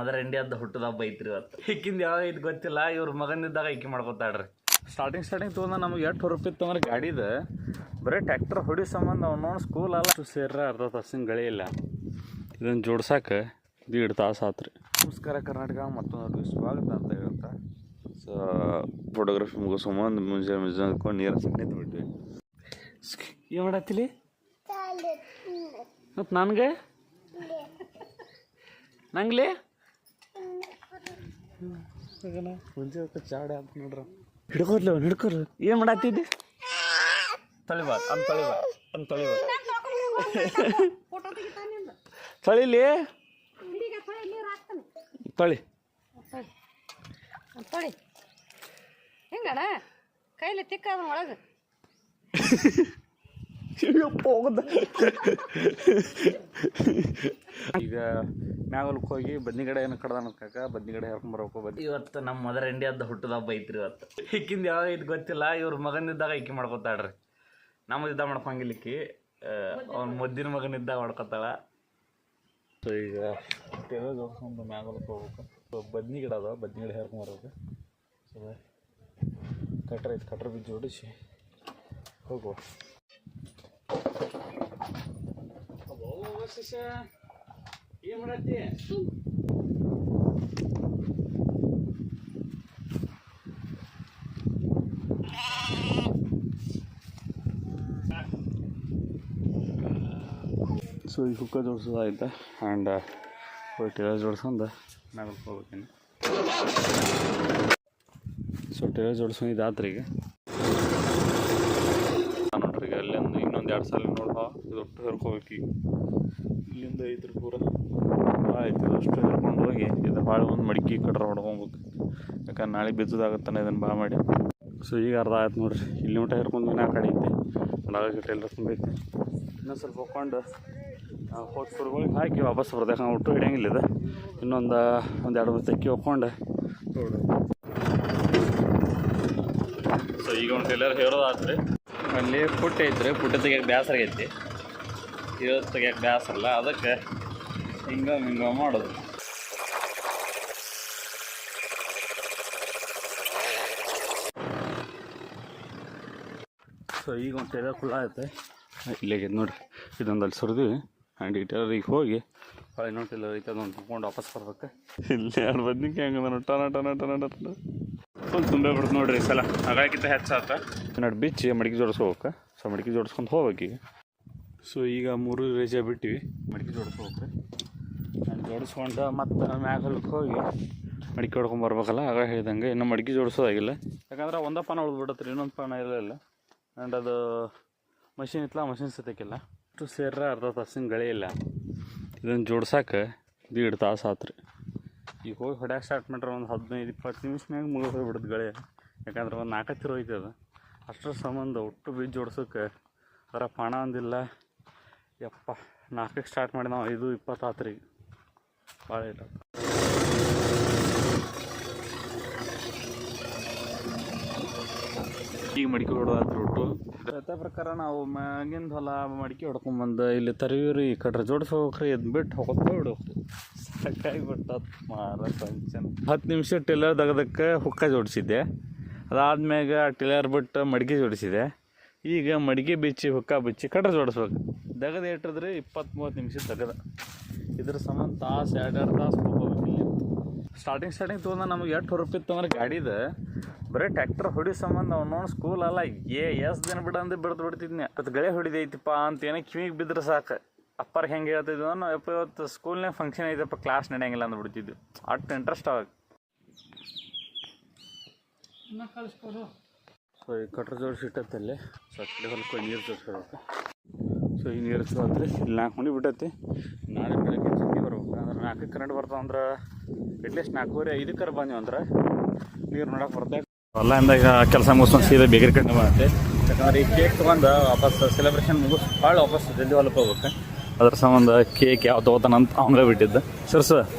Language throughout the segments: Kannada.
ಮದರ್ ಇಂಡಿಯಾದ ಹುಟ್ಟದ ಹಬ್ಬ ಐತ್ರಿ ಇವತ್ತು. ಈಕಿಂದ ಯಾವ ಐತಿ ಗೊತ್ತಿಲ್ಲ, ಇವ್ರ ಮಗನಿದ್ದಾಗ ಈಕಿ ಮಾಡ್ಕೊತಾಡ್ರಿ. ಸ್ಟಾರ್ಟಿಂಗ್ ತೊಗೊಂಡ ನಮ್ಗೆ ಎಷ್ಟು ರೂಪಾಯಿ ಇತ್ತು ಅಂದ್ರೆ ಗಾಡಿದ ಬರೀ ಟ್ಯಾಕ್ಟರ್ ಹೊಡಿ ಸಂಬಂಧ ಅವ್ನೋನು ಸ್ಕೂಲ್ ಅಲ್ಲ ಸೇರ್ರ ಅರ್ಧ ತಾಸಿನ ಗಳೇ ಇಲ್ಲ. ಇದನ್ನು ಜೋಡ್ಸಕ್ಕೆ 1.5 ತಾಸು ಆತ್ರಿ. ನಮಸ್ಕಾರ ಕರ್ನಾಟಕ, ಮತ್ತೊಂದು ಸ್ವಾಗತ ಅಂತ ಹೇಳ್ತಾ ಸೊ ಫೋಟೋಗ್ರಫಿ ಮುಗಿಸ್ಕೊಂಬಂದು ಮುಂಜಾನೆ ನೀರು ನಿಂತು ಬಿಟ್ವಿ. ಏನು ಮಾಡತ್ತಿಲಿ ಮತ್ತು ನನಗೆ ನಂಗ್ಲಿ ಮುಂಜೆ ಚಾಡೆ ಅಂತ ನೋಡ್ರ ಹಿಡ್ಕೊರ್ಲಿ ಏನು ಮಾಡತ್ತಿದ್ದಿ? ತೊಳಿಬಾರ್ದು ಅಂತ ತೊಳಿಲಿ ತೊಳಿ ಹೆಂಗಣ ಕೈಲಿ ತಿಕ್ಕಾದ ಒಳಗೆ ಈಗ ಮ್ಯಾಗಲ್ಕ್ ಹೋಗಿ ಬದ್ನಿಗಡೆ ಏನು ಕಡ್ದಾನ ಕಾಕ, ಬದ್ನಿಗಡೆ ಹೇಳ್ಕೊಂಬರ್ಬೇಕು. ಇವತ್ತು ನಮ್ಮ ಮದರ್ ಇಂಡಿಯಾದ ಹುಟ್ಟದ ಹಬ್ಬ ಐತ್ರಿ ಇವತ್ತು. ಈಕಿಂದ ಯಾವ ಐತಿ ಗೊತ್ತಿಲ್ಲ, ಇವ್ರ ಮಗನಿದ್ದಾಗ ಈಕಿ ಮಾಡ್ಕೊತಾಳ್ರಿ. ನಮ್ಮದಿದ್ದಾಗ ಮಾಡ್ಕೊಂಗಿಲ್ಲಿಕ್ಕಿ ಅವ್ನ ಮುದ್ದಿನ ಮಗನಿದ್ದಾಗ ಮಾಡ್ಕೊತಾಳ. ಸೊ ಈಗ ಒಂದು ಮ್ಯಾಗಲ್ಕ್ ಹೋಗ್ಬೇಕು. ಸೊ ಬದ್ನಿ ಗಿಡ ಅದಾವ, ಬದ್ನಿ ಗಿಡ ಹೇಳ್ಕೊಂಬರ್ಬೇಕು. ಸೊ ಕಟ್ರ ಐತಿ, ಕಟ್ರ ಬೀಜ ಜೋಡಿಸಿ ಹೋಗುವ. ಏನು ಮಾಡತ್ತಿ? ಸೊ ಈ ಹುಕ್ಕ ಜೋಡಿಸೋದಾಯ್ತು ಆ್ಯಂಡ್ ಟೇಲರ್ ಜೋಡ್ಸ್ಕೊಂಡು ಮ್ಯಾಗಲ್ಕ್ ಹೋಗ್ಬೇಕೇನು. ಸೊ ಟೇಲರ್ ಜೋಡ್ಸ್ಕೊಂಡು ಇದಾತ್ರಿ. ಈಗ ನೋಡ್ರಿ ಈಗ ಅಲ್ಲಿಂದ ಇನ್ನೊಂದು 2 ಸಾಲ ನೋಡ ಇದು ಒಟ್ಟು ಹರ್ಕೋಬೇಕು. ಈಗ ಇಲ್ಲಿಂದ ಐತ್ರಿ ಪೂರ ಆಯ್ತು. ಅಷ್ಟು ಹರ್ಕೊಂಡು ಹೋಗಿ ಇದು ಭಾಳ ಒಂದು ಮಡಿಕೆ ಕಟ್ರ ಹೊಡ್ಕೊಬೇಕು, ಯಾಕಂದ್ರೆ ನಾಳೆ ಬಿದ್ದದಾಗತ್ತಾನೆ ಇದನ್ನು ಭಾಳ ಮಾಡಿ. ಸೊ ಈಗ ಅರ್ಧ ಆಯ್ತು ನೋಡ್ರಿ. ಇಲ್ಲಿ ಮಟ್ಟ ಹರ್ಕೊಂಡು ಇನ್ನೂ ಆ ಕಡೆ ಐತಿ, ಒಳಗೆ ಟೇಲರ್ ತುಂಬೈತಿ. ಇನ್ನೊಂದು ಸ್ವಲ್ಪ ಹೋಗ್ಕೊಂಡು ಹೋಗಿ ಸುರುಗಳಿಗೆ ಹಾಕಿ ವಾಪಸ್ ಬರ್ಬೇಕು. ನಾವು ಒಟ್ಟು ಹಿಡಿಯಂಗಿಲ್ಲ ಇದು. ಇನ್ನೊಂದು 2-3 ತೆಕ್ಕಿ ಹೋಗ್ಕೊಂಡು ನೋಡ್ರಿ. ಸೊ ಈಗ ಒಂದು ಟೇಲರ್ ಹೇಳೋದಾತ್ರಿ. ಅಲ್ಲಿ ಪುಟ್ಟ ಐತ್ರಿ, ಪುಟ್ಟ ತೆಗಿಯೋಕೆ ಬೇಸರ ಆಗೈತಿ. ಇರೋದು ತೆಗಿಯೋಕೆ ಬೇಸರಲ್ಲ, ಅದಕ್ಕೆ ಹಿಂಗ ಮಾಡೋದು. ಸೊ ಈಗ ಒಂದು ಟೇಲರ್ ಕುಳ್ಳ ಐತೆ ಇಲ್ಲಿಗೆ ನೋಡಿರಿ. ಇದೊಂದು ಅಲ್ಲಿ ಸುರಿದ್ವಿ ಆ್ಯಂಡ್ ಈ ಟೇಲರಿಗೆ ಹೋಗಿ ಭಾಳ ಇನ್ನೊಂದು ಟೇಲರ್ ಐತೆ, ಅದೊಂದು ತುಂಬ್ಕೊಂಡು ವಾಪಸ್ ಬರ್ಬೇಕು. ಇಲ್ಲಿ 2 ಬದ್ನಿಕಾಯಿ ಹೆಂಗದ ಟನ ಫುಲ್ ತುಂಬೇ ಬಿಡ್ತು ನೋಡ್ರಿ ಈ ಸಲ. ಹಾಗಾಗಿಂತ ಹೆಚ್ಚಾತ ನಡು ಬಿಚ್ಚಿ ಮಡಿಕೆ ಜೋಡಿಸ್ಕೋಬೇಕು. ಸೊ ಮಡಿಕೆ ಜೋಡಿಸ್ಕೊಂಡು ಹೋಗ್ಬೇಕು ಈಗ. ಸೊ ಈಗ 3 ರೇಜೆ ಬಿಟ್ಟಿವಿ, ಮಡಿಕೆ ಜೋಡಿಸ್ಕೋಬೇಕು. ಆ್ಯಂಡ್ ಜೋಡಿಸ್ಕೊಂಡು ಮತ್ತು ಮ್ಯಾಗಲ್ಕ್ಕೆ ಹೋಗಿ ಮಡಿಕೆ ಹೊಡ್ಕೊಂಬರ್ಬೇಕಲ್ಲ. ಆಗ ಹೇಳ್ದಂಗೆ ಇನ್ನು ಮಡಿಕೆ ಜೋಡಿಸೋದಾಗಿಲ್ಲ, ಯಾಕಂದ್ರೆ ಒಂದೇ ಪಾನ ಉಳಿದ್ಬಿಡತ್ರಿ, ಇನ್ನೊಂದು ಪಾನ ಇಲ್ಲ. ಆ್ಯಂಡ್ ಅದು ಮಷಿನ್ ಇತ್ತಲ್ಲ, ಮಷಿನ್ ಸತ್ಯಕ್ಕಿಲ್ಲ. ಅಷ್ಟು ಸೇರ್ರ ಅರ್ಧ ತಾಸಿನ ಗಳೇ ಇಲ್ಲ. ಇದನ್ನು ಜೋಡ್ಸಕ್ಕೆ 1.5 ತಾಸು ಆತ್ರಿ. ಈಗ ಹೋಗಿ ಹೊಡ್ಯಾಕೆ ಸ್ಟಾರ್ಟ್ ಮಾಡ್ರೆ ಒಂದು 15-20 ನಿಮಿಷನಾಗ ಮುಗಿದು ಹೋಗ್ಬಿಡುತ್ತೆ ಗಳೇ. ಯಾಕಂದ್ರೆ ಒಂದು 4 ತಿರು ಹೋಯ್ತು ಅದು. ಅಷ್ಟರ ಸಂಬಂಧ ಒಟ್ಟು ಬೀಜ ಜೋಡ್ಸೋಕ್ಕೆ ಅದರ ಪಾಣ ಒಂದಿಲ್ಲ. ಯಪ್ಪ 4ಕ್ಕೆ ಸ್ಟಾರ್ಟ್ ಮಾಡಿ ನಾವು 5:20 ಆತ್ರಿ. ಭಾಳ ಇಲ್ಲ. ಈಗ ಮಡಿಕೆ ಹೊಡೋದಾದ್ರೆ ಒಟ್ಟು ಅದೇ ಪ್ರಕಾರ ನಾವು ಮ್ಯಾಗಿಂದ ಹೊಲ ಮಡಿಕೆ ಹೊಡ್ಕೊಂಬಂದು ಇಲ್ಲಿ ತರವೀರಿ ಈ ಕಡೆ ಜೋಡಿಸ್ಕೋಕ್ರಿ. ಇದು ಬಿಟ್ಟು ಹೋಗೋದು ಬಿಡೋಕ್ರಿ. ಸಾಕಾಗಿಬಿಟ್ಟು ಮಾರ ಟೆನ್ಷನ್. 10 ನಿಮಿಷ ಟೇಲರ್ ತೆಗೆದಕ್ಕೆ ಹುಕ್ಕ ಜೋಡಿಸಿದ್ದೆ. ಅದಾದ್ಮ್ಯಾಗ ಆ ಟೇಲರ್ ಬಿಟ್ಟು ಮಡಿಕೆ ಜೋಡಿಸಿದೆ. ಈಗ ಮಡಿಕೆ ಬಿಚ್ಚಿ ಹುಕ್ಕ ಬಿಚ್ಚಿ ಕಟ್ರೆ ಜೋಡಿಸ್ಬೇಕು. ತೆಗೆದು ಇಟ್ಟಿದ್ರೆ 20-30 ನಿಮಿಷ ತೆಗೆದ. ಇದ್ರ ಸಂಬಂಧ ತಾಸು 2-2 ತಾಸು ಹೋಗ್ಬೇಕು. ಇಲ್ಲಿ ಸ್ಟಾರ್ಟಿಂಗ್ ತೊಗೊಂಡ ನಮಗೆ ಎಷ್ಟು ರೂಪಾಯಿ ಇತ್ತು ಅಂದ್ರೆ ಗಾಡಿದ ಬರೀ ಟ್ಯಾಕ್ಟರ್ ಹೊಡಿ ಸಂಬಂಧ ಅವ್ನೋನು ಸ್ಕೂಲ್ ಅಲ್ಲ ಎಷ್ಟು ದಿನ ಬಿಡಂದು ಬಿಡ್ತಿದ್ನಿ. ಅದು ಗಳೆ ಹೊಡಿದೈತಿಪ್ಪ ಅಂತ ಏನೋ ಕಿವಿಗೆ ಬಿದ್ದರೆ ಸಾಕು. ಅಪ್ಪರ್ಗೆ ಹೆಂಗೆ ಹೇಳ್ತಿದ್ವಿ ನಾನು, ಇವತ್ತು ಸ್ಕೂಲ್ನಾಗ ಫಂಕ್ಷನ್ ಐತಪ್ಪ, ಕ್ಲಾಸ್ ನಡೆಯಂಗಿಲ್ಲ ಅಂದ್ಬಿಡ್ತಿದ್ವಿ. ಅಷ್ಟು ಇಂಟ್ರೆಸ್ಟ್ ಅವಾಗ. ಸೊ ಈ ಕಟ್ರ ಜೋಡಿಸಿಟ್ಟಲ್ಲಿ ಸೊ ಅಕ್ಕಡೆ ಹೊಲಕ್ಕೆ ನೀರು ಜೋಡಿಸ್ಬೇಕು. ಸೊ ಈ ನೀರು ಹಚ್ಚಿದ್ರೆ ಇಲ್ಲಿ 4 ಮಣಿ ಬಿಟ್ಟೈತಿ. ನಾಳೆ ಬೆಳಗ್ಗೆ ಜಲ್ದಿ ಬರ್ಬೇಕು. ಅಂದ್ರೆ 4ಕ್ಕೆ ಕರೆಂಟ್ ಬರ್ತಾವೆ ಅಂದ್ರೆ ಅಟ್ಲೀಸ್ಟ್ 4:45 ಬಂದ್ವಿ ಅಂದ್ರೆ ನೀರು ನೋಡೋಕೆ ಬರ್ತೈತೆ. ಹೊಲ್ಲಾಯಿಂದ ಈಗ ಕೆಲಸ ಮುಗಿಸ್ಕೊಂಡು ಸೀದಾ ಬೇಕರಿ ಕಡೆ ಬರುತ್ತೆ. ಯಾಕಂದ್ರೆ ಈ ಕೇಕ್ ತೊಗೊಂಡು ವಾಪಸ್ ಸೆಲೆಬ್ರೇಷನ್ ಮುಗಿಸ್ ಭಾಳ ವಾಪಸ್ ಜಲ್ದಿ ಹೊಲಕ್ಕೆ ಹೋಗ್ಬೇಕು. ಅದ್ರ ಸಂಬಂಧ ಕೇಕ್ ಯಾವ ತೊಗೋತಾನಂತ ಅವಂಗ ಬಿಟ್ಟಿದ್ದು. ಸರ್ಸ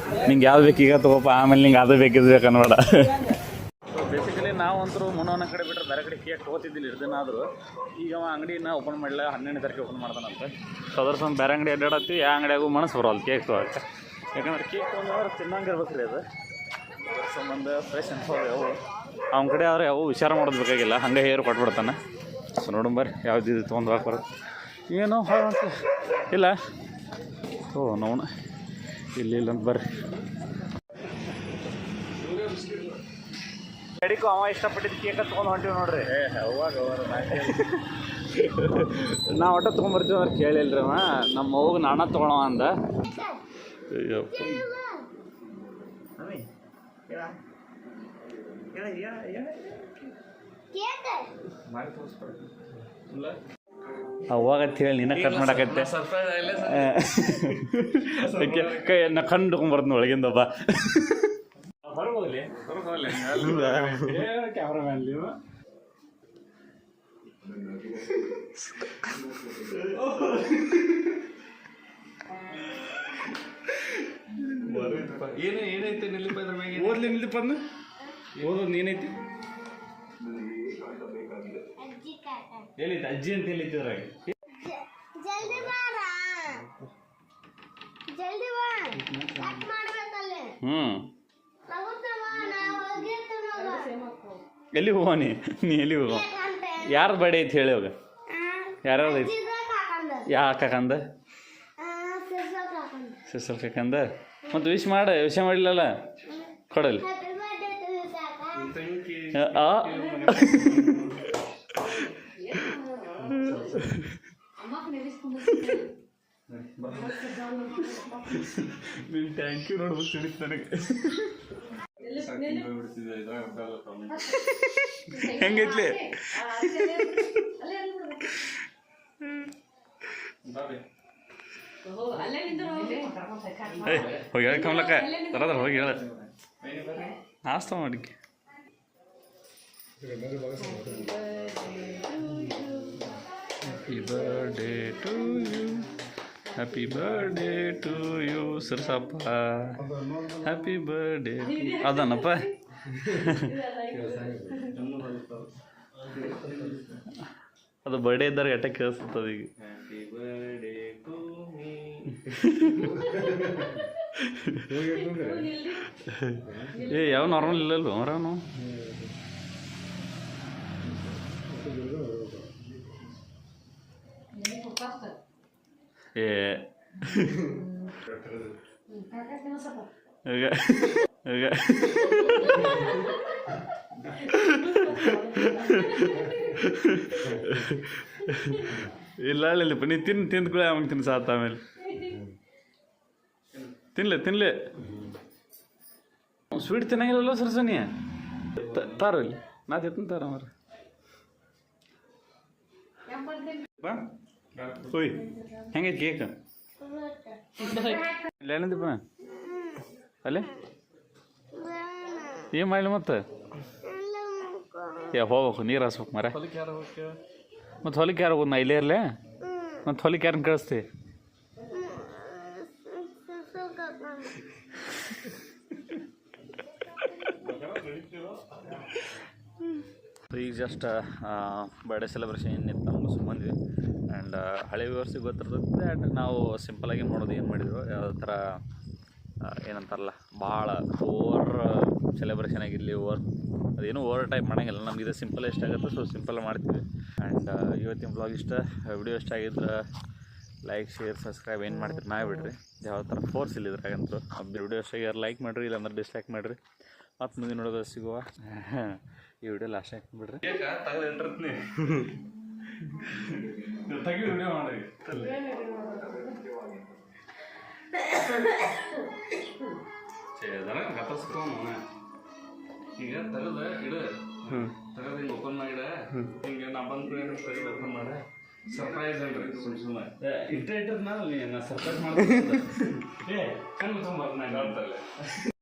ನಿಂಗೆ ಯಾವ್ದು ಬೇಕು ಈಗ ತೊಗೋಪ, ಆಮೇಲೆ ನಿಂಗೆ ಅದು ಬೇಕಿದ್ದು ಬೇಕನ್ನೋಡ. ಸೊ ಬೇಸಿಕಲಿ ನಾವಂತರೂ ಮುನ್ನೋನ ಕಡೆ ಬಿಟ್ಟರೆ ಬೇರೆ ಕಡೆ ಕೇಕ್ ತೊಗೋತಿದ್ದಿಲ್ಲ ಇರ್ದೇನಾದರೂ. ಈಗ ಅಂಗಡಿನ ಓಪನ್ ಮಾಡಲಿಲ್ಲ, 12ನೇ ತಾರೀಕು ಓಪನ್ ಮಾಡ್ತಾನಂತೆ. ಸೊ ಅದ್ರ ಸಂಬಂಧ ಬೇರೆ ಅಂಗಡಿ ಅಡ್ಡಾಡತ್ತಿ, ಯಾವ ಅಂಗಡಿಯಾಗೂ ಮನಸ್ಸು ಬರೋಲ್ಲ ಕೇಕ್ ತೊಗೊಳಕ್ಕೆ. ಯಾಕಂದ್ರೆ ಕೇಕ್ ತೊಗೊಂಡ್ರೆ ತಿನ್ನಂಗಿರ್ಬೇಕು ರೀ ಅದು ಅದ್ರ ಸಂಬಂಧ ಫ್ರೆಶ್ ಅನ್ಸೋದು ಯಾವು ಅವ್ನ ಕಡೆ ಆದ್ರೆ ಯಾವ ವಿಚಾರ ಮಾಡೋದು ಬೇಕಾಗಿಲ್ಲ ಹಂಗೆ ಹೇರು ಕೊಟ್ಬಿಡ್ತಾನೆ. ಸೊ ನೋಡೋಣ ಬರ್ರಿ ಯಾವ್ದು ಇದು ತೊಗೊಂಡು ಹಾಕಿ ಬರುತ್ತೆ ಏನೋ ಅಂತ ಇಲ್ಲ. ಓ ನೋಣ ಇಲ್ಲ ಅಂತ ಬರ್ರಿ. ಕಡಿಕು ಅವ ಇಷ್ಟಪಟ್ಟಿದ್ದು ಕೇಕ ತೊಗೊಂಡು ಹೊಂಟಿವಿ ನೋಡ್ರಿ. ಅವಾಗ ನಾವು ಒಟ್ಟು ತೊಗೊಂಬರ್ತೀವಿ ಅವ್ರು ಕೇಳಿಲ್ರಿ ಅವ ನಮ್ಮ ಅವ್ಗೆ ನಾನ ತೊಗೊಳವ ಅಂದ. ಅವಾಗ ಅಂತ ಹೇಳಿ ನಿನ್ನ ಕಟ್ ಮಾಡಕತ್ತೆ ಕೈ ನಾ ಕಣ್ಣು ತೊಗೊಂಬರ್ತೀನಿ ಒಳಗಿಂದ ಬಾ ಕ್ಯಾಮ್ರಾಮ್ಯಾನ್ ಏನೈತೆ ನಿಲ್ಲಿಪ ಇದ್ರ ಮ್ಯಾಗೆ ಓದ್ಲಿ ನಿಲ್ಲಿಪ್ಪ ಅಂದ ಓದೋದು ನೀನೈತಿ ಹೇಳಿದ್ದ ಅಜ್ಜಿ ಅಂತ ಹೇಳಿದ್ರಾಗ ಎಲ್ಲಿ ಹೋಗ ನೀ ಎಲ್ಲಿ ಹೋಗ ಯಾರ್ದು ಬರ್ಡೇ ಐತಿ ಹೇಳಿ ಹೋಗ ಯಾರ್ಯಾವ್ದು ಐತಿ ಯಾ ಕಾಕಂದ ಸಿಸ್ಟರ್ ಕಾಕಂದ ಮತ್ತು ವಿಶ್ ವಿಷ ಮಾಡಿಲ್ಲಲ್ಲ ಕೊಡಲಿ ನೀನು ಥ್ಯಾಂಕ್ ಯು ನೋಡ್ಬೇಕು ತಿಳಿಸ್ ನನಗೆ ಹೆಂಗೈತ್ಲಿ ಹೋಗಿ ಹೇಳ ಕಮಲಕ್ಕ ತರದ್ರ ಹೋಗಿ ಹೇಳ ನಾಷ್ಟ ಮಾಡಿಕೆ happy birthday to you happy birthday to you ಸರ್ಸಪ್ಪ ಹ್ಯಾಪಿ ಬರ್ಡೇ ಅದನ್ನಪ್ಪ ಅದು ಬರ್ಡೇ ಇದ್ದಾರೆ ಎಟ್ಟ ಕೇಳಿಸ್ತದ ಈಗ ಹ್ಯಾಪಿ ಬರ್ಡೇ ಟು ಮೀ ಏ ಯಾವ ನಾರ್ಮಲ್ ಇಲ್ಲಲ್ವ ಅವರವನು ಏ ಈಗ ಈಗ ಇಲ್ಲ ಇಲ್ಲಪ್ಪ ನೀ ತಿಂದ್ಕೊಳ್ಳಿ ಅವಂಗೆ ತಿನ್ಸಾತ ಆಮೇಲೆ ತಿನ್ಲೆ ಸ್ವೀಟ್ ತಿನ್ನಂಗಿಲ್ಲಲ್ಲ ಸರ್ಸನಿ ತಾರ ಇಲ್ಲಿ ನಾ ತಿಂತ ತಾರ ಅವ್ರ ಬಾ ಹೋಯ್ ಹೆಂಗೈತಿ ಕೇಕ್ ಇಲ್ಲ ಏನಂದಪ್ಪ ಅಲ್ಲೇ ಏನು ಮಾಡಲಿ ಮತ್ತೆ ಹೋಗ್ಬೇಕು ನೀರು ಹಾಸ್ಬೇಕು ಮರ ಮತ್ತು ಹೊಲಿಕ್ಕೆ ಯಾರು ಹೋಗೋದು ನಾ ಇಲ್ಲೇ ಇರಲೇ ಮತ್ತು ಹೊಲಿಕ್ಕೆ ಯಾರನ್ನ ಕಳಿಸ್ತಿ ಈಗ ಜಸ್ಟ್ ಬರ್ಡೇ ಸೆಲೆಬ್ರೇಷನ್ ಏನಿತ್ತು ನಮ್ಗೆ ಸುಮ್ಮಂದ್ವಿ ಆ್ಯಂಡ್ ಹಳೆ ವ್ಯವಸ್ಥೆಗೆ ಗೊತ್ತಿರ್ತದೆ ಆ್ಯಂಡ್ ನಾವು ಸಿಂಪಲಾಗಿ ಮಾಡೋದು ಏನು ಮಾಡಿದ್ರು ಯಾವುದೇ ಥರ ಏನಂತಾರಲ್ಲ ಭಾಳ ಓವರ್ ಸೆಲೆಬ್ರೇಷನ್ ಆಗಿರಲಿ ಅದೇನು ಓವರ್ ಟೈಪ್ ಮಾಡೋಂಗಿಲ್ಲ ನಮ್ಗೆ ಇದು ಸಿಂಪಲ್ ಇಷ್ಟ ಆಗುತ್ತೆ ಸೊ ಸಿಂಪಲ್ ಮಾಡ್ತೀವಿ ಆ್ಯಂಡ್ ಇವತ್ತಿನ ಬ್ಲಾಗ್ ಇಷ್ಟ ವಿಡಿಯೋ ಇಷ್ಟ ಆಗಿದ್ರೆ ಲೈಕ್ ಶೇರ್ ಸಬ್ಸ್ಕ್ರೈಬ್ ಏನು ಮಾಡ್ತೀರಿ ನಾ ಬಿಡ್ರಿ ಯಾವ ಥರ ಫೋರ್ಸ್ ಇಲ್ಲ ಇದ್ರಾಗಂತೂ ವಿಡಿಯೋ ಇಷ್ಟ ಆಗ್ಯಾರ ಲೈಕ್ ಮಾಡಿರಿ ಇಲ್ಲಾಂದ್ರೆ ಡಿಸ್ಲೈಕ್ ಮಾಡಿರಿ ಮತ್ತು ಮುಂದೆ ನೋಡೋದು ಸಿಗುವ ಈ ವಿಡಿಯೋ ಲಾಸ್ಟ್ ಹಾಕ್ಬಿಡ್ರಿ ತೆಗಿ ವಿಡಿಯೋ ಮಾಡಿ ಈಗ ತೆಗೆದ ಇಡ ತೆಗೆದು ಹಿಂಗೆ ಓಪನ್ ಮಾಡಿಡ ಹಿಂಗೆ ನಾ ಬಂದು ತೆಗೆದು ಓಪನ್ ಮಾಡ ಸರ್ಪ್ರೈಸ್ ಅಲ್ರಿ ಸುಮ್ಮನೆ ಇಟ್ಟರೆ ನಾ ಸರ್ಪ್ರೈಸ್ ಮಾಡ್ತೀನಿ ಏ ಕಣ್ಣು ತೊಗೊಂಬರ್ತೀನಿ ನಂಗೆ ಹೇಳ್ತಲ್ಲ